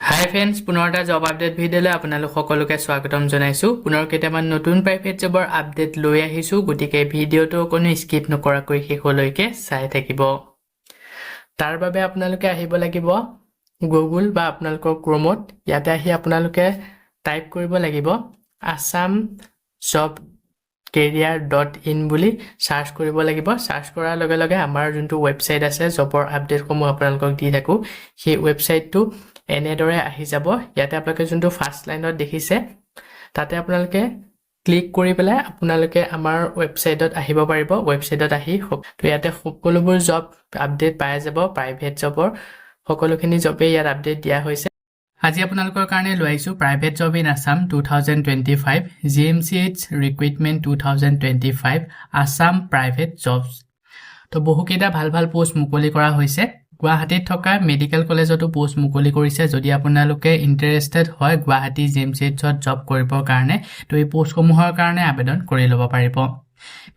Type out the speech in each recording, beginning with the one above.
হাই friends, পুনৰ এটা job update ভিডিঅ'লৈ আপোনালোক সকলোকে স্বাগতম জনাইছোঁ। পুনৰ কেইটামান নতুন প্ৰাইভেট জবৰ আপডেট লৈ আহিছোঁ, গতিকে ভিডিঅ'টো কোনো স্কিপ নকৰাকৈ শেষলৈকে চাই থাকিব। তাৰ বাবে আপোনালোকে আহিব লাগিব গুগল বা আপোনালোকৰ ক্ৰমত। ইয়াতে আহি আপোনালোকে টাইপ কৰিব লাগিব আছাম জব career.in বুলি সাৰ্চ কৰিব লাগিব। সাৰ্চ কৰাৰ লগে লগে আমাৰ যোনটো ৱেবছাইট আছে জবৰ আপডেটসমূহ আপোনালোকক দি থাকোঁ, সেই ৱেবছাইটটো এনেদৰে আহি যাব। ইয়াতে আপোনালোকে যোনটো ফাৰ্ষ্ট লাইনত দেখিছে তাতে আপোনালোকে ক্লিক কৰি পেলাই আপোনালোকে আমাৰ ৱেবছাইটত আহিব পাৰিব। ৱেবছাইটত আহি তো ইয়াতে সকলোবোৰ জব আপডেট পাই যাব। প্ৰাইভেট জবৰ সকলোখিনি জবেই ইয়াত আপডেট দিয়া হৈছে। আজি আপোনালোকৰ কাৰণে লৈ আহিছোঁ private job in Assam 2025 GMCH Recruitment 2025 Assam private jobs. তো বহুকেইটা ভাল ভাল পোষ্ট মুকলি কৰা হৈছে। গুৱাহাটীত থকা মেডিকেল কলেজতো পোষ্ট মুকলি কৰিছে। যদি আপোনালোকে ইণ্টাৰেষ্টেড হয় গুৱাহাটী GMCHত জব কৰিবৰ কাৰণে, তো এই পোষ্টসমূহৰ কাৰণে আবেদন কৰি ল'ব পাৰিব।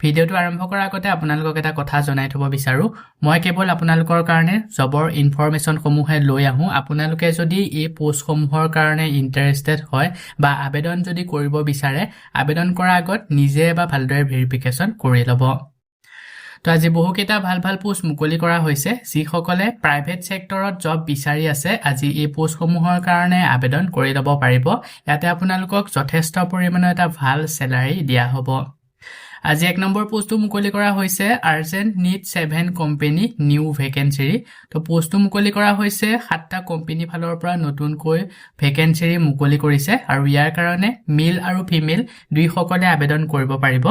ভিডিঅ'টো আৰম্ভ কৰাৰ আগতে আপোনালোকক এটা কথা জনাই থ'ব বিচাৰোঁ। মই কেৱল আপোনালোকৰ কাৰণে জবৰ ইনফৰমেশ্যনসমূহে লৈ আহোঁ। আপোনালোকে যদি এই পোষ্টসমূহৰ কাৰণে ইণ্টাৰেষ্টেড হয় বা আবেদন যদি কৰিব বিচাৰে, আবেদন কৰাৰ আগত নিজে বা ভালদৰে ভেৰিফিকেশ্যন কৰি ল'ব। তো আজি বহুকেইটা ভাল ভাল পোষ্ট মুকলি কৰা হৈছে। যিসকলে প্ৰাইভেট ছেক্টৰত জব বিচাৰি আছে, আজি এই পোষ্টসমূহৰ কাৰণে আবেদন কৰি ল'ব পাৰিব। ইয়াতে আপোনালোকক যথেষ্ট পৰিমাণৰ এটা ভাল চেলাৰী দিয়া হ'ব। আজি 1 নম্বৰ পোষ্টটো মুকলি কৰা হৈছে urgent need 7 company new vacancy. তো পোষ্টটো মুকলি কৰা হৈছে 7টা কোম্পানী ফালৰ পৰা নতুনকৈ ভেকেঞ্চি মুকলি কৰিছে আৰু ইয়াৰ কাৰণে মেল আৰু ফিমেল দুইসকলে আবেদন কৰিব পাৰিব।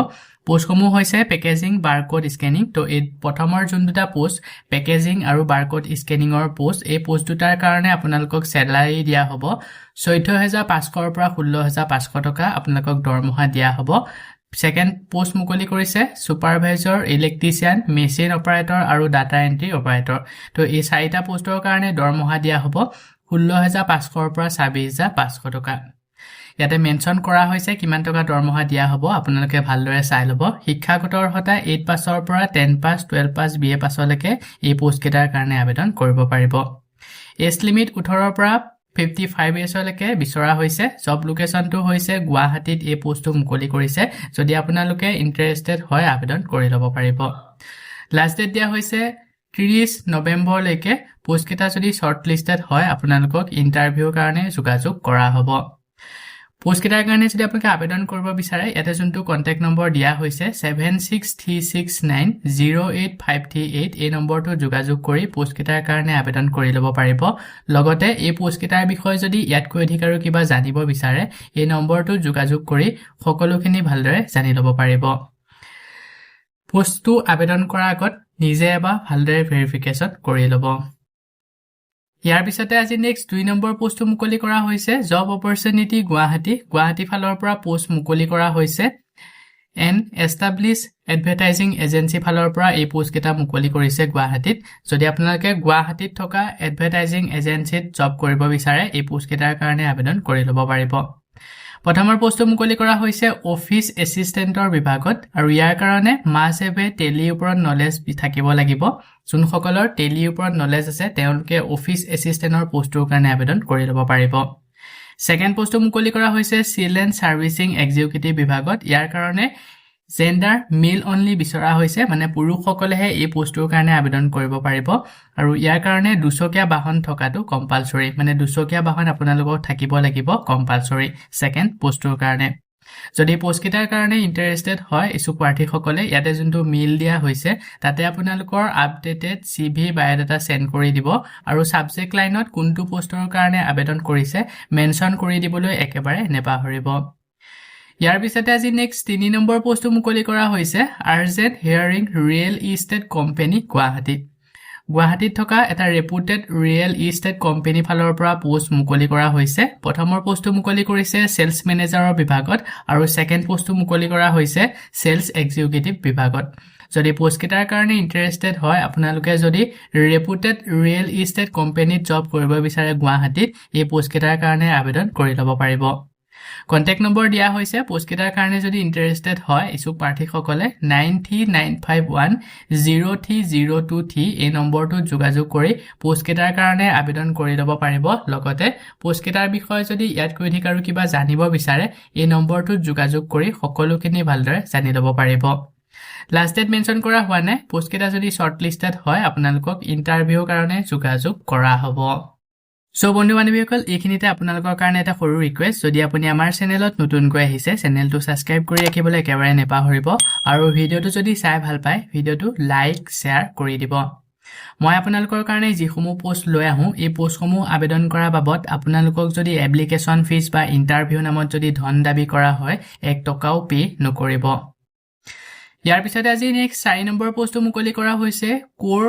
পোষ্টসমূহ হৈছে পেকেজিং, বাৰকোড স্কেনিং। তো এই প্ৰথমৰ যোন দুটা পোষ্ট পেকেজিং আৰু বাৰকোড স্কেনিঙৰ পোষ্ট, এই পোষ্ট দুটাৰ কাৰণে আপোনালোকক চেলাৰী দিয়া হ'ব 14,500ৰ পৰা 16,500 টকা আপোনালোকক দৰমহা দিয়া হ'ব। সেকেন্ড পোষ্ট মুকলি কৰিছে সুপাৰভাইজাৰ, ইলেক্ট্ৰিচিয়ান, মেচিন অপাৰেটৰ আৰু ডাটা এন্ট্ৰি অপাৰেটৰ। তো এই 4টা পোষ্টৰ কাৰণে দৰমহা দিয়া হ'ব 16,500ৰ পৰা 26,500 টকা। ইয়াতে মেনশ্যন কৰা হৈছে কিমান টকা দৰমহা দিয়া হ'ব, আপোনালোকে ভালদৰে চাই ল'ব। শিক্ষাগত অৰ্হতা 8 পাছৰ পৰা 10 পাছ, 12 পাছ, BA পাছলৈকে এই পোষ্টকেইটাৰ কাৰণে আবেদন কৰিব পাৰিব। এজ লিমিট 18ৰ পৰা 55 ইয়াৰ্ছলৈকে বিচৰা হৈছে। জব লোকেশ্যনটো হৈছে গুৱাহাটীত এই পোষ্টটো মুকলি কৰিছে। যদি আপোনালোকে ইণ্টাৰেষ্টেড হয় আবেদন কৰি ল'ব পাৰিব। লাষ্ট ডেট দিয়া হৈছে 30 নৱেম্বৰলৈকে। পোষ্টকেইটা যদি শ্বৰ্ট লিষ্টেড হয় আপোনালোকক ইণ্টাৰভিউৰ কাৰণে যোগাযোগ কৰা হ'ব। পোষ্টকেইটাৰ কাৰণে যদি আপোনালোকে আবেদন কৰিব বিচাৰে, ইয়াতে যোনটো কণ্টেক্ট নম্বৰ দিয়া হৈছে 7636908538, এই নম্বৰটো যোগাযোগ কৰি পোষ্টকেইটাৰ কাৰণে আবেদন কৰি ল'ব পাৰিব। লগতে এই পোষ্টকেইটাৰ বিষয়ে যদি ইয়াতকৈ অধিক আৰু কিবা জানিব বিচাৰে, এই নম্বৰটো যোগাযোগ কৰি সকলোখিনি ভালদৰে জানি ল'ব পাৰিব। পোষ্টটো আবেদন কৰাৰ আগত নিজে এবাৰ ভালদৰে ভেৰিফিকেশ্যন কৰি ল'ব। ইয়াৰ পিছতে আজি নেক্সট 2 নম্বৰ পোষ্টটো মুকলি কৰা হৈছে জব অপৰচুনিটি গুৱাহাটী ফালৰ পৰা পোষ্ট মুকলি কৰা হৈছে। এন এষ্টাব্লিছ এডভাৰটাইজিং এজেঞ্চি ফালৰ পৰা এই পোষ্টকেইটা মুকলি কৰিছে গুৱাহাটীত। যদি আপোনালোকে গুৱাহাটীত থকা এডভাৰটাইজিং এজেঞ্চিত জব কৰিব বিচাৰে, এই পোষ্টকেইটাৰ কাৰণে আবেদন কৰি ল'ব পাৰিব। প্ৰথমৰ পোষ্টটো মুকলি কৰা হৈছে অফিচ এছিষ্টেণ্টৰ বিভাগত আৰু ইয়াৰ কাৰণে মাষ্ট হেভ এ টেলিৰ ওপৰত নলেজ থাকিব লাগিব। যোনসকলৰ টেলিৰ ওপৰত নলেজ আছে তেওঁলোকে অফিচ এছিষ্টেণ্টৰ পোষ্টটোৰ কাৰণে আবেদন কৰি ল'ব পাৰিব। ছেকেণ্ড পোষ্টটো মুকলি কৰা হৈছে চিলড্ৰেন ছাৰ্ভিচিং এক্সিকিউটিভ বিভাগত। ইয়াৰ কাৰণে জেণ্ডাৰ মেল অনলি বিচৰা হৈছে, মানে পুৰুষসকলেহে এই পোষ্টটোৰ কাৰণে আবেদন কৰিব পাৰিব। আৰু ইয়াৰ কাৰণে 2চকীয়া বাহন থকাটো কম্পালচৰি, মানে 2চকীয়া বাহন আপোনালোকৰ থাকিব লাগিব কম্পালচৰি ছেকেণ্ড পোষ্টটোৰ কাৰণে। যদি পোষ্টকেইটাৰ কাৰণে ইণ্টাৰেষ্টেড হয় ইচ্ছুক প্ৰাৰ্থীসকলে, ইয়াতে যোনটো মেইল দিয়া হৈছে তাতে আপোনালোকৰ আপডেটেড CV বায়'ডাটা চেণ্ড কৰি দিব আৰু ছাবজেক্ট লাইনত কোনটো পোষ্টৰ কাৰণে আবেদন কৰিছে মেনশ্যন কৰি দিবলৈ একেবাৰে নেপাহৰিব। ইয়াৰ পিছতে আজি নেক্সট 3 নম্বৰ পোষ্টটো মুকলি কৰা হৈছে urgent hearing real estate company গুৱাহাটীত থকা এটা ৰেপুটেড ৰিয়েল ইষ্টেট কোম্পানী ফালৰ পৰা পোষ্ট মুকলি কৰা হৈছে। প্ৰথমৰ পোষ্টটো মুকলি কৰিছে চেলছ মেনেজাৰৰ বিভাগত আৰু ছেকেণ্ড পোষ্টটো মুকলি কৰা হৈছে চেলছ এক্সিকিউটিভ বিভাগত। যদি পোষ্টকেইটাৰ কাৰণে ইণ্টাৰেষ্টেড হয়, আপোনালোকে যদি ৰেপুটেড ৰিয়েল ইষ্টেট কোম্পানীত জব কৰিব বিচাৰে গুৱাহাটীত, এই পোষ্টকেইটাৰ কাৰণে আবেদন কৰি ল'ব পাৰিব। কন্টেক্ট নম্বৰ দিয়া হৈছে পোষ্ট কেইটাৰ কাৰণে যদি ইন্টাৰেষ্টেড হয় ইছুক প্ৰাৰ্থীসকলে 9395103023 এই নম্বৰটোত যোগাযোগ কৰি পোষ্ট কেইটাৰ কাৰণে আবেদন কৰি ল'ব পাৰিব লগতে পোষ্ট কেইটাৰ বিষয়ে যদি ইয়াত অধিক আৰু কিবা জানিব বিচাৰে এই নম্বৰটোত যোগাযোগ কৰি সকলোখিনি ভালদৰে জানি ল'ব পাৰিব লাষ্ট ডেট মেনশন কৰা হোৱা নাই পোষ্ট কেইটা যদি শৰ্টলিষ্টেড হয় আপোনালোকক ইন্টাৰভিউৰ কাৰণে যোগাযোগ কৰা হ'ব সো বন্ধু বান্ধৱীসকল এইখিনিতে আপোনালোকৰ কাৰণে এটা সৰু ৰিকুৱেষ্ট যদি আপুনি আমাৰ চেনেলত নতুনকৈ আহিছে চেনেলটো সাবস্ক্ৰাইব কৰি ৰাখিবলৈ একেবাৰে নেপাহৰিব আৰু ভিডিওটো যদি চাই ভাল পায় ভিডিওটো লাইক শেয়াৰ কৰি দিব মই আপোনালোকৰ কাৰণে যিসমূহ পোষ্ট লৈ আহো এই পোষ্টসমূহ আবেদন কৰা বাবদ আপোনালোকক যদি এপ্লিকেশন ফিজ বা ইন্টাৰভিউ নামত যদি ধন দাবী কৰা হয় 1 টকাও পে নকৰিব ইয়াৰ পিছতে আজি নেক্সট 4 নম্বৰ পোষ্টটো মুকলি কৰা হৈছে কোৰ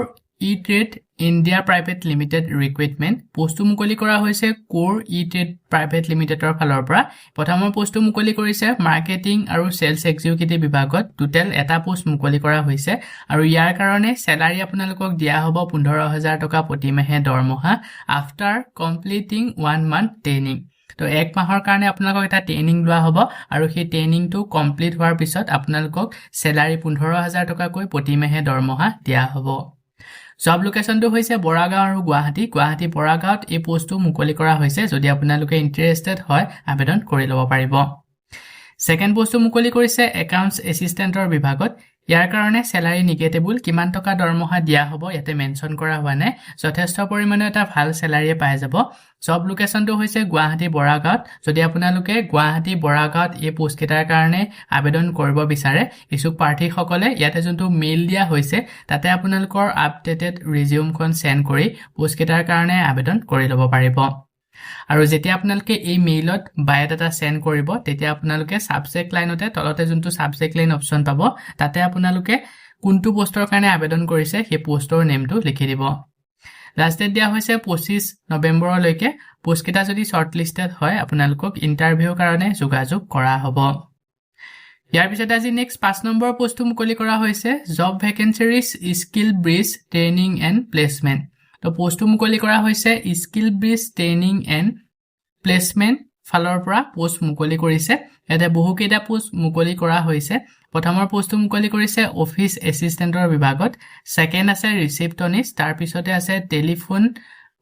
E-Trade India Private Limited Recruitment পোষ্টটো মুকলি কৰা হৈছে কোৰ E-Trade Private Limitedৰ ফালৰ পৰা প্ৰথমৰ পোষ্টটো মুকলি কৰিছে মাৰ্কেটিং আৰু সেলস এক্সিকিউটিভ বিভাগত টোটেল এটা পোষ্ট মুকলি কৰা হৈছে আৰু ইয়াৰ কাৰণে স্যালাৰি আপোনালোকক দিয়া হ'ব 15000 টকা প্ৰতি মাহে দৰমহা আফটাৰ কমপ্লিটিং 1 মান্থ ট্ৰেইনিং তো এক মাহৰ কাৰণে আপোনালোকক এটা ট্ৰেইনিং লোৱা হ'ব আৰু সেই ট্ৰেইনিংটো কমপ্লিট হোৱাৰ পিছত আপোনালোকক স্যালাৰি 15000 টকাকৈ প্ৰতি মাহে দৰমহা দিয়া হ'ব জব লোকেশনটো হৈছে বৰাগাঁও আৰু গুৱাহাটী বৰাগাঁৱত এই পোষ্টটো মুকলি কৰা হৈছে যদি আপোনালোকে ইন্টাৰেষ্টেড হয় আবেদন কৰি ল'ব পাৰিব সেকেন্ড পোষ্টটো মুকলি কৰিছে একাউন্টস এসিস্ট্যান্টৰ বিভাগত ইয়াৰ কাৰণে স্যালাৰি নিগেটেবল কিমান টকা দৰমহা দিয়া হ'ব ইয়াতে মেনশন কৰা হোৱা নাই যথেষ্ট পৰিমাণে এটা ভাল স্যালাৰি পাই যাব জব লোকেশনটো হৈছে গুৱাহাটী বৰাগাঁৱত যদি আপোনালোকে গুৱাহাটী বৰাগাঁৱত এই পোষ্ট কেইটাৰ কাৰণে আবেদন কৰিব বিচাৰে ইছুক প্ৰাৰ্থীসকলে ইয়াতে যোনটো মেইল দিয়া হৈছে তাতে আপোনালোকৰ আপডেটেড ৰিজিউমখন সেন্ড কৰি পোষ্ট কেইটাৰ কাৰণে আবেদন কৰি ল'ব পাৰিব আৰু যেতিয়া আপোনালোকে এই মেইলত বায়োডাটা সেন্ড কৰিব তেতিয়া আপোনালোকে সাবজেক্ট লাইনতে তলতে যোনটো সাবজেক্ট লাইন অপচন পাব তাতে আপোনালোকে কোনটো পোষ্টৰ কাৰণে আবেদন কৰিছে সেই পোষ্টৰ নেমটো লিখি দিব লাষ্ট ডেট দিয়া হৈছে 25 নৱেম্বৰলৈকে পোষ্ট কেইটা যদি শৰ্টলিষ্টেড হয় আপোনালোকক ইন্টাৰভিউৰ কাৰণে যোগাযোগ কৰা হ'ব ইয়াৰ পিছত আজি নেক্সট 5 নম্বৰ পোষ্টটো মুকলি কৰা হৈছে job vacancies skill bridge training and placement তো পোষ্টটো মুকলি কৰা হৈছে skill bridge training and placement ফালৰ পৰা পোষ্ট মুকলি কৰিছে এতে বহু কেইটা পোষ্ট মুকলি কৰা হৈছে প্ৰথমৰ পোষ্টটো মুকলি কৰিছে অফিস এসিস্ট্যান্টৰ বিভাগত সেকেন্ড আছে ৰিসেপটনিষ্ট তাৰ পিছতে আছে টেলিফোন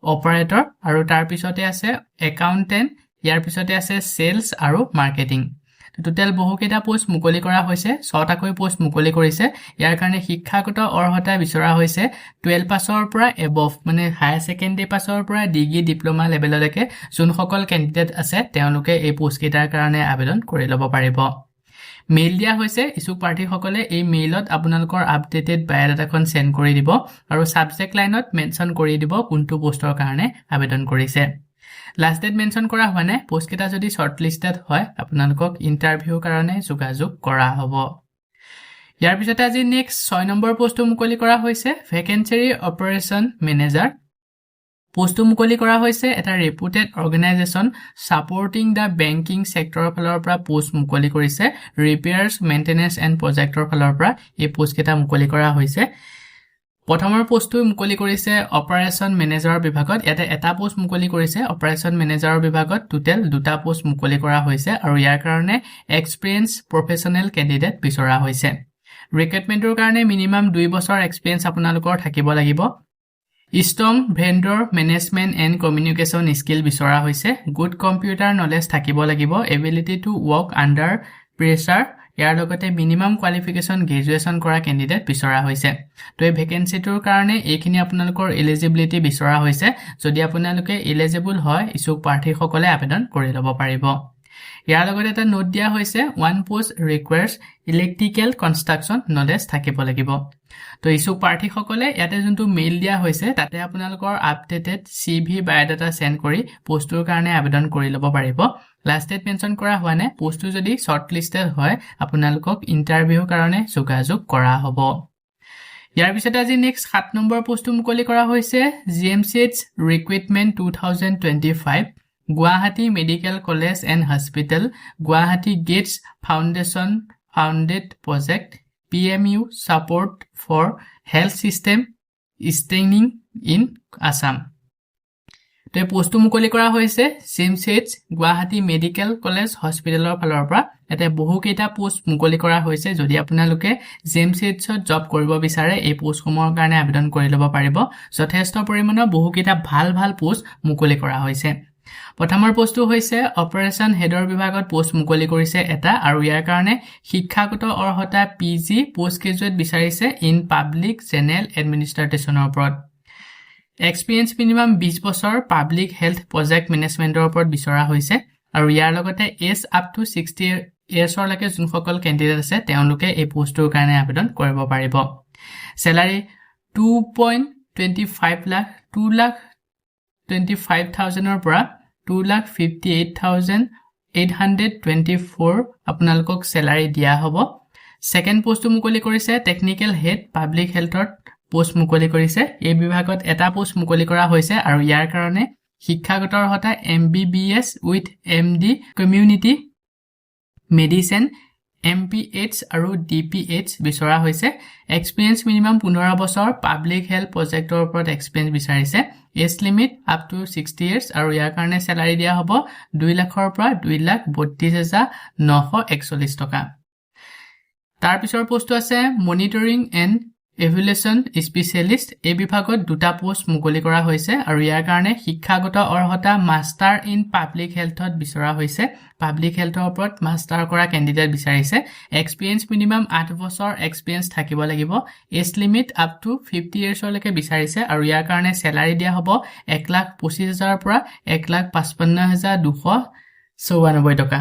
অপাৰেটৰ আৰু তাৰ পিছতে আছে একাউন্টেন্ট ইয়াৰ পিছতে আছে সেলস আৰু মাৰ্কেটিং টোটেল বহু কেইটা পোষ্ট মুকলি কৰা হৈছে 6টাকৈ পোষ্ট মুকলি কৰিছে ইয়াৰ কাৰণে শিক্ষাগত অৰ্হতা বিচৰা হৈছে 12 পাছৰ পৰা এবভ মানে হায়াৰ সেকেন্ডাৰী পাছৰ পৰা ডিগ্ৰী ডিপ্লোমা লেভেললৈকে যোনসকল ক্যান্ডিডেট আছে তেওঁলোকে এই পোষ্ট কেইটাৰ কাৰণে আবেদন কৰি ল'ব পাৰিব মেইল দিয়া হৈছে ইছুক প্ৰাৰ্থীসকলে এই মেইলত আপোনালোকৰ আপডেটেড বায়োডাটাখন সেন্ড কৰি দিব আৰু সাবজেক্ট লাইনত মেনশন কৰি দিব কোনটো পোষ্টৰ কাৰণে আবেদন কৰিছে লাষ্ট ডেট মেনশন কৰা হোৱা নাই পোষ্ট কেইটা যদি শৰ্টলিষ্টেড হয় আপোনালোকক ইন্টাৰভিউৰ কাৰণে যোগাযোগ কৰা হ'ব ইয়াৰ পিছতে আজি নেক্সট 6 নম্বৰ পোষ্টটো মুকলি কৰা হৈছে ভেকেন্সি অপাৰেশন মেনেজাৰ পোষ্টটো মুকলি কৰা হৈছে এটা ৰেপুটেড অৰ্গানাইজেচন সাপোৰ্টিং দা বেংকিং সেক্টৰৰ ফালৰ পৰা পোষ্ট মুকলি কৰিছে ৰিপেয়াৰ্স মেইনটেনেন্স এণ্ড প্ৰজেক্টৰ ফালৰ পৰা এই পোষ্ট কেইটা মুকলি কৰা হৈছে প্ৰথমৰ পোষ্টটো মুকলি কৰিছে অপাৰেশন মেনেজাৰৰ বিভাগত ইয়াতে এটা পোষ্ট মুকলি কৰিছে অপাৰেশন মেনেজাৰৰ বিভাগত টোটেল দুটা পোষ্ট মুকলি কৰা হৈছে আৰু ইয়াৰ কাৰণে এক্সপেৰিয়েন্স প্ৰফেশনেল ক্যান্ডিডেট বিচৰা হৈছে ৰিক্ৰুটমেন্টৰ কাৰণে মিনিমাম 2 বছৰ এক্সপেৰিয়েন্স আপোনালোকৰ থাকিব লাগিব strong vendor management and communication skill বিচৰা হৈছে গুড কম্পিউটাৰ নলেজ থাকিব লাগিব ability to work under pressure ইয়াৰ লগতে মিনিমাম কোৱালিফিকেশন গ্ৰেজুৱেচন কৰা ক্যান্ডিডেট বিচৰা হৈছে তো এই ভেকেন্সিটোৰ কাৰণে এইখিনি আপোনালোকৰ এলিজিবিলিটি বিচৰা হৈছে যদি আপোনালোকে এলিজিবল হয় ইছুক প্ৰাৰ্থীসকলে আবেদন কৰি ল'ব পাৰিব ইয়াৰ লগতে এটা নোট দিয়া হৈছে one post requires electrical construction knowledge থাকিব লাগিব তো ইছুক প্ৰাৰ্থীসকলে ইয়াতে যোনটো মেইল দিয়া হৈছে তাতে আপোনালোকৰ আপডেটেড CV বায়োডাটা সেন্ড কৰি পোষ্টৰ কাৰণে আবেদন কৰি ল'ব পাৰিব লাষ্ট ডেট মেনশন কৰা হোৱা নাই পোষ্টটো যদি শৰ্টলিষ্টেড হয় আপোনালোকক ইন্টাৰভিউৰ কাৰণে যোগাযোগ কৰা হ'ব ইয়াৰ পিছতে আজি নেক্সট 7 নম্বৰ পোষ্টটো মুকলি কৰা হৈছে GMCH Recruitment 2025 Guwahati Medical College and Hospital Guwahati Gates Foundation Founded Project PMU Support for Health System Strengthening in Assam তো এই পোষ্টটো মুকলি কৰা হৈছে GMCH গুৱাহাটী মেডিকেল কলেজ হস্পিটেলৰ ফালৰ পৰা এতে বহু কেইটা পোষ্ট মুকলি কৰা হৈছে যদি আপোনালোকে GMCH ত জব কৰিব বিচাৰে এই পোষ্টসমূহৰ কাৰণে আবেদন কৰি ল'ব পাৰিব যথেষ্ট পৰিমাণৰ বহু কেইটা ভাল পোষ্ট মুকলি কৰা হৈছে প্ৰথমৰ পোষ্টটো হৈছে অপাৰেচন হেডৰ বিভাগত পোষ্ট মুকলি কৰিছে এটা আৰু ইয়াৰ কাৰণে শিক্ষাগত অৰ্হতা PG পোষ্ট গ্ৰেজুৱেট বিচাৰিছে ইন পাব্লিক জেনেৰেল এডমিনিষ্ট্ৰেশ্যনৰ ওপৰত এক্সপেৰিয়েন্স মিনিমাম 20 বছৰ পাব্লিক হেলথ প্ৰজেক্ট মেনেজমেন্টৰ ওপৰত বিচৰা হৈছে আৰু ইয়াৰ লগতে এজ আপ টু 60 ইয়াৰ্ছৰ লৈকে যোনসকল কেণ্ডিডেট আছে তেওঁলোকে এই পোষ্টটোৰ কাৰণে আবেদন কৰিব পাৰিব স্যালাৰি 2.25 লাখ 2,25,000 ৰ পৰা 2,58,824 আপোনালোকক স্যালাৰি দিয়া হ'ব সেকেন্ড পোষ্টটো মুকলি কৰিছে টেকনিক্যাল হেড পাব্লিক হেলথৰ পোষ্ট মুকলি কৰিছে এই বিভাগত এটা পোষ্ট মুকলি কৰা হৈছে আৰু ইয়াৰ কাৰণে শিক্ষাগত অৰ্হতা MBBS with MD community medicine MPH আৰু DPH বিচৰা হৈছে এক্সপেৰিয়েন্স মিনিমাম 15 বছৰ পাব্লিক হেলথ প্ৰজেক্টৰ ওপৰত এক্সপেৰিয়েন্স বিচাৰিছে age limit up to 60 years আৰু ইয়াৰ কাৰণে স্যালাৰি দিয়া হ'ব 2 লাখৰ পৰা 2,32,941 টকা তাৰ পিছৰ পোষ্টটো আছে মনিটৰিং এণ্ড ইভ্যালুয়েশন স্পেশালিস্ট এই বিভাগত দুটা পোষ্ট মুকলি কৰা হৈছে আৰু ইয়াৰ কাৰণে শিক্ষাগত অৰ্হতা মাষ্টাৰ ইন পাব্লিক হেলথত বিচৰা হৈছে পাব্লিক হেলথৰ ওপৰত মাষ্টাৰ কৰা কেণ্ডিডেট বিচাৰিছে এক্সপেৰিয়েন্স মিনিমাম 8 বছৰ এক্সপেৰিয়েন্স থাকিব লাগিব এজ লিমিট আপ টু 50 ইয়াৰ্ছৰ লৈকে বিচাৰিছে আৰু ইয়াৰ কাৰণে স্যালাৰি দিয়া হ'ব 1,25,000 ৰ পৰা 1,55,294 টকা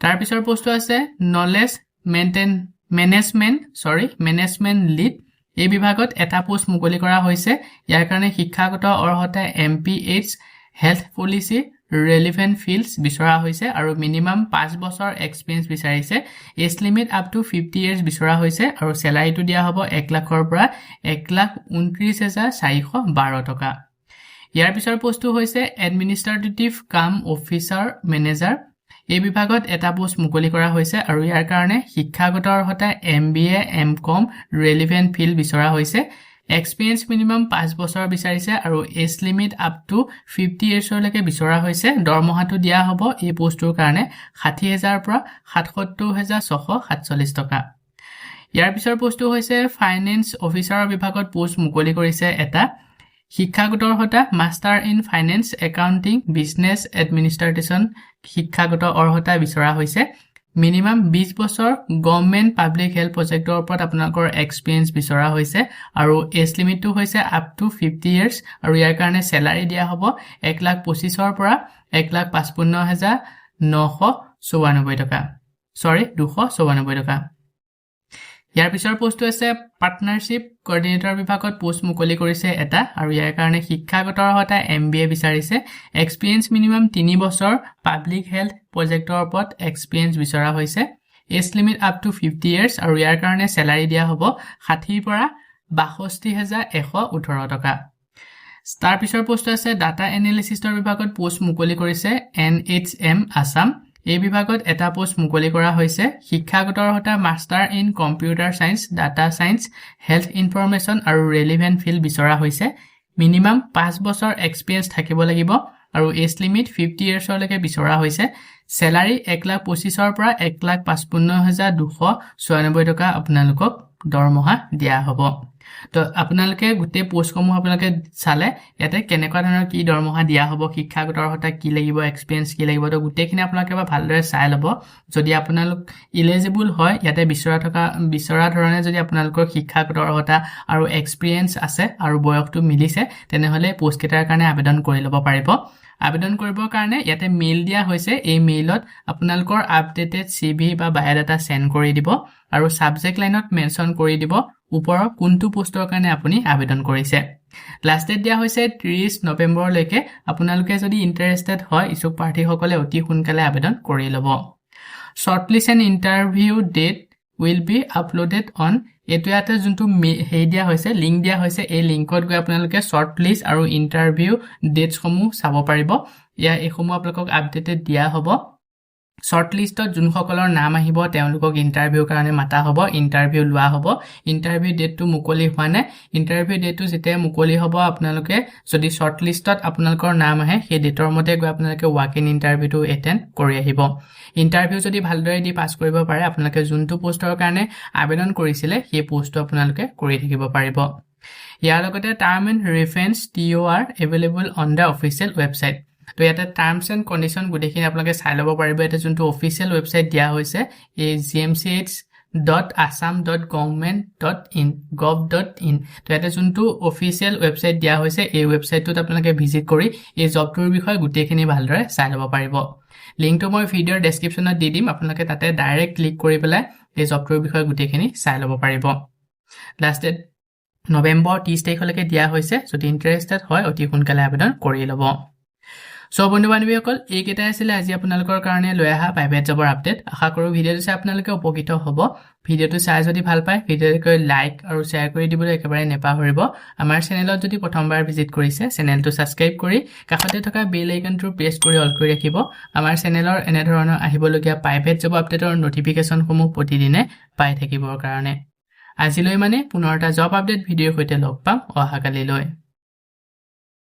তাৰ পিছৰ পোষ্টটো আছে নলেজ মেনেজমেন্ট লিড এই বিভাগত এটা পোষ্ট মুকলি কৰা হৈছে ইয়াৰ কাৰণে শিক্ষাগত অৰ্হতা MPH health policy relevant fields বিচৰা হৈছে আৰু মিনিমাম 5 বছৰ এক্সপেৰিয়েন্স বিচাৰিছে age limit up to 50 years বিচৰা হৈছে আৰু স্যালাৰিটো দিয়া হ'ব 1 লাখৰ পৰা 1,29,412 টকা ইয়াৰ পিছৰ পোষ্টটো হৈছে এডমিনিষ্ট্ৰেটিভ কাম অফিচাৰ মেনেজাৰ এই বিভাগত এটা পোষ্ট মুকলি কৰা হৈছে আৰু ইয়াৰ কাৰণে শিক্ষাগত অৰ্হতা MBA MCom ৰেলেভেন্ট ফিল্ড বিচৰা হৈছে এক্সপেৰিয়েন্স মিনিমাম 5 বছৰ বিচাৰিছে আৰু এজ লিমিট আপ টু 50 ইয়াৰ্ছৰ লৈকে বিচৰা হৈছে দৰমহাটো দিয়া হ'ব এই পোষ্টটোৰ কাৰণে 60,000 পৰা 77,647 টকা ইয়াৰ পিছৰ পোষ্টটো হৈছে ফাইনেন্স অফিচাৰৰ বিভাগত পোষ্ট মুকলি কৰিছে এটা শিক্ষাগত অৰ্হতা master in finance accounting business administration শিক্ষাগত অৰ্হতা বিচৰা হৈছে মিনিমাম 20 বছৰ গভৰ্নমেন্ট পাব্লিক হেলথ প্ৰজেক্টৰ ওপৰত আপোনালোকৰ এক্সপেৰিয়েন্স বিচৰা হৈছে আৰু এজ লিমিটটো হৈছে আপ টু 50 ইয়াৰ্স আৰু ইয়াৰ কাৰণে স্যালাৰি দিয়া হ'ব 1,25,000 ৰ পৰা 1,55,994 টকা 294 টকা ইয়াৰ পিছৰ পোষ্টটো আছে পাৰ্টনাৰশ্বিপ কোঅৰ্ডিনেটৰ বিভাগত পোষ্ট মুকলি কৰিছে এটা আৰু ইয়াৰ কাৰণে শিক্ষাগত অৰ্হতা MBA বিচাৰিছে এক্সপেৰিয়েন্স মিনিমাম 3 বছৰ পাব্লিক হেলথ প্ৰজেক্টৰ ওপৰত এক্সপেৰিয়েন্স বিচৰা হৈছে age limit up to 50 years আৰু ইয়াৰ কাৰণে স্যালাৰি দিয়া হ'ব 60 পৰা 62,118 টকা তাৰ পিছৰ পোষ্ট আছে ডাটা এনালিসিষ্টৰ বিভাগত পোষ্ট মুকলি কৰিছে NHM আসাম এই বিভাগত এটা পোষ্ট মুকলি কৰা হৈছে শিক্ষাগত অৰ্হতা master in computer science data science health information আৰু ৰেলেভেন্ট ফিল্ড বিচৰা হৈছে মিনিমাম 5 বছৰ এক্সপেৰিয়েন্স থাকিব লাগিব আৰু এজ লিমিট 50 ইয়াৰ্ছৰ লৈকে বিচৰা হৈছে স্যালাৰি 1,25,000 ৰ পৰা 1,55,294 টকা আপোনালোকক দৰমহা দিয়া হ'ব তো আপোনালোকে গুটে পোষ্টসমূহ আপোনালোকে চালে ইয়াতে কেনেকুৱা ধৰণৰ কি দৰমহা দিয়া হ'ব শিক্ষাগত অৰ্হতা কি লাগিব এক্সপেৰিয়েন্স কি লাগিব তো গুটেখিনি আপোনালোকে ভালদৰে চাই ল'ব যদি আপোনালোক ইলিজিবল হয় ইয়াতে বিচৰা ধৰণে যদি আপোনালোকৰ শিক্ষাগত অৰ্হতা আৰু এক্সপেৰিয়েন্স আছে আৰু বয়সটো মিলিছে তেনেহলে পোষ্ট কেটাৰ কাৰণে আবেদন কৰি ল'ব পাৰিব আবেদন কৰিবৰ কাৰণে ইয়াতে মেইল দিয়া হৈছে এই মেইলত আপোনালোকৰ আপডেটেড CV বা বায়োডাটা সেন্ড কৰি দিব আৰু সাবজেক্ট লাইনত মেনশন কৰি দিব ওপৰৰ কোনটো পোষ্টৰ কাৰণে আপুনি আবেদন কৰিছে লাষ্ট ডেট দিয়া হৈছে 30 নৱেম্বৰ লৈকে আপোনালোকে যদি ইন্টাৰেষ্টেড হয় ইছুক প্ৰাৰ্থীসকলে অতি সোনকালে আবেদন কৰি ল'ব shortlist and interview date will be uploaded on এটো ইয়াতে যোনটো হেই দিয়া হৈছে লিংক দিয়া হৈছে এই লিংকত গৈ আপোনালোকে শৰ্ট লিষ্ট আৰু ইন্টাৰভিউ ডেটছ সমূহ চাব পাৰিব ইয়া এসমূহ আপোনালোকক আপডেটেড দিয়া হ'ব শৰ্ট লিষ্টত যোনসকলৰ নাম আহিব তেওঁলোকক ইন্টাৰভিউ কাৰণে মাতা হ'ব ইন্টাৰভিউ লোৱা হ'ব ইন্টাৰভিউ ডেটটো মুকলি হোৱা নাই ইন্টাৰভিউ ডেটটো যেতিয়া মুকলি হ'ব আপোনালোকে যদি শৰ্ট লিষ্টত আপোনালোকৰ নাম আহে সেই ডেটৰ মতে গৈ আপোনালোকে ৱাক ইন ইন্টাৰভিউটো এটেন্ড কৰি আহিব ইন্টাৰভিউ যদি ভালদৰে দি পাছ কৰিব পাৰে আপোনালোকে যোনটো পোষ্টৰ কাৰণে আবেদন কৰিছিলে সেই পোষ্টটো আপোনালোকে কৰি থাকিব পাৰিব ইয়াৰ লগতে term and reference TOR available on the official website তো ইয়াতে টাৰ্মছ এণ্ড কণ্ডিশ্যন গোটেইখিনি আপোনালোকে চাই ল'ব পাৰিব এটা যোনটো অফিচিয়েল ৱেবছাইট দিয়া হৈছে এই gmch.assam.government.in তো ইয়াতে যোনটো অফিচিয়েল ৱেবছাইট দিয়া হৈছে এই ৱেবছাইটটোত আপোনালোকে ভিজিট কৰি এই জবটোৰ বিষয়ে গোটেইখিনি ভালদৰে চাই ল'ব পাৰিব লিংকটো মই ভিডিঅ'ৰ ডেছক্ৰিপশ্যনত দি দিম আপোনালোকে তাতে ডাইৰেক্ট ক্লিক কৰি পেলাই এই জবটোৰ বিষয়ে গোটেইখিনি চাই ল'ব পাৰিব লাষ্ট ডেট নৱেম্বৰ 30 তাৰিখলৈকে দিয়া হৈছে যদি ইণ্টাৰেষ্টেড হয় অতি সোনকালে আবেদন কৰি ল'ব সো বন্ধু বান্ধৱীসকল এইকেইটাই আছিলে আজি আপোনালোকৰ কাৰণে লৈ অহা প্ৰাইভেট জবৰ আপডেট আশা কৰোঁ ভিডিঅ'টো চাই আপোনালোকে উপকৃত হ'ব ভিডিঅ'টো চাই যদি ভাল পায় ভিডিঅ'টো লাইক আৰু শ্বেয়াৰ কৰি দিবলৈ একেবাৰে নেপাহৰিব আমাৰ চেনেলত যদি প্ৰথমবাৰ ভিজিট কৰিছে চেনেলটো ছাবস্ক্ৰাইব কৰি কাষতে থকা বেল আইকনটো প্ৰেছ কৰি অল কৰি ৰাখিব আমাৰ চেনেলৰ এনে ধৰণৰ আহিবলগীয়া প্ৰাইভেট জব আপডেটৰ নটিফিকেশ্যনসমূহ প্ৰতিদিনে পাই থাকিবৰ কাৰণে আজিলৈ মানে পুনৰ এটা জব আপডেট ভিডিঅ'ৰ সৈতে লগ পাম অহাকালিলৈ